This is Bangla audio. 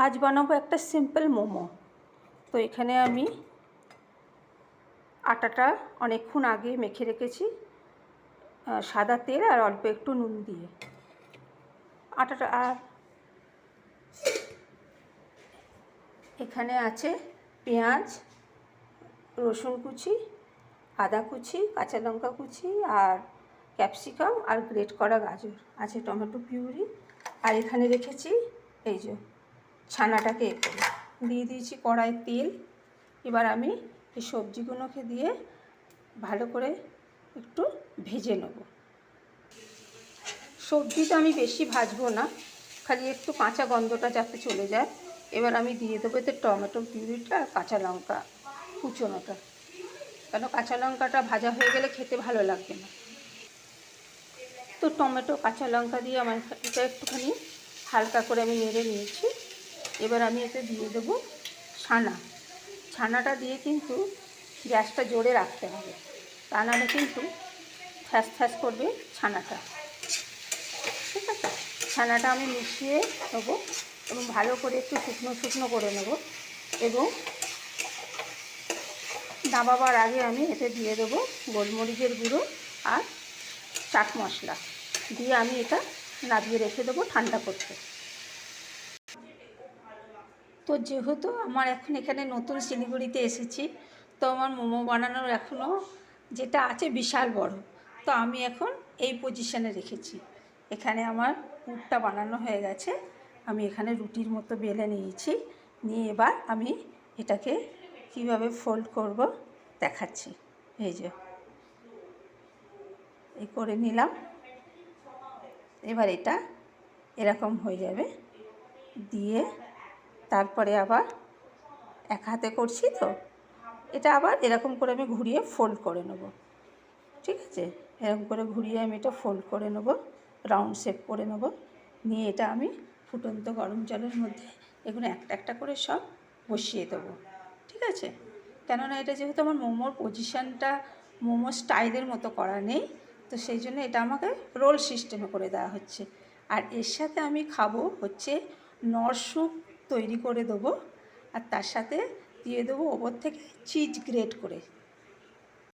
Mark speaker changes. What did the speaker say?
Speaker 1: আজ বানাবো একটা সিম্পল মোমো। তো এখানে আমি আটাটা অনেকক্ষণ আগে মেখে রেখেছি সাদা তেল আর অল্প একটু নুন দিয়ে। আটাটা আর এখানে আছে পেঁয়াজ, রসুন কুচি, আদা কুচি, কাঁচা লঙ্কা কুচি আর ক্যাপসিকাম আর গ্রেট করা গাজর, আছে টমেটো পিউরি। আর এখানে রেখেছি এই যে ছানাটাকে দিয়ে দিয়েছি কড়াইয়ে তেল। এবার আমি এই সবজিগুলোকে দিয়ে ভালো করে একটু ভেজে নেব। সবজিটা আমি বেশি ভাজবো না, খালি একটু কাঁচা গন্ধটা যাতে চলে যায়। এবার আমি দিয়ে দেবো এতে টমেটো পিউরিটা আর কাঁচা লঙ্কা কুচোনোটা, কেন কাঁচা লঙ্কাটা ভাজা হয়ে গেলে খেতে ভালো লাগবে না। তো টমেটো কাঁচা লঙ্কা দিয়ে আমার এটা একটুখানি হালকা করে আমি নেড়ে নিয়েছি। এবার আমি এতে দিয়ে দেবো ছানাটা দিয়ে কিন্তু গ্যাসটা জোরে রাখতে হবে, তা নাহলে কিন্তু ফ্যাস ফ্যাস করবে ছানাটা। ঠিক আছে, ছানাটা আমি মিশিয়ে নেবো এবং ভালো করে একটু শুকনো শুকনো করে নেব। এবং নামাবার আগে আমি এতে দিয়ে দেবো গোলমরিচের গুঁড়ো আর চাট মশলা দিয়ে আমি এটা নামিয়ে রেখে দেবো ঠান্ডা করতে। তো যেহেতু আমার এখন এখানে নতুন শিলিগুড়িতে এসেছি, তো আমার মোমো বানানোর এখনও যেটা আছে বিশাল বড়। তো আমি এখন এই পজিশানে রেখেছি। এখানে আমার পুরটা বানানো হয়ে গেছে। আমি এখানে রুটির মতো বেলে নিয়েছি, নিয়ে এবার আমি এটাকে কিভাবে ফোল্ড করব দেখাচ্ছি। এই যে এই করে নিলাম। এবার এটা এরকম হয়ে যাবে, দিয়ে তারপরে আবার এক হাতে করছি, তো এটা আবার এরকম করে আমি ঘুরিয়ে ফোল্ড করে নেব। ঠিক আছে, এরকম করে ঘুরিয়ে আমি এটা ফোল্ড করে নেব, রাউন্ড শেপ করে নেব। নিয়ে এটা আমি ফুটন্ত গরম জলের মধ্যে এগুলো একটা একটা করে সব বসিয়ে দেবো। ঠিক আছে, কেননা এটা যেহেতু আমার মোমোর পজিশানটা মোমো স্টাইলের মতো করা নেই, তো সেই জন্য এটা আমাকে রোল সিস্টেমে করে দেওয়া হচ্ছে। আর এর সাথে আমি খাবো হচ্ছে নর স্যুপ তৈরি করে দেবো, আর তার সাথে দিয়ে দেবো ওপর থেকে চিজ গ্রেট করে।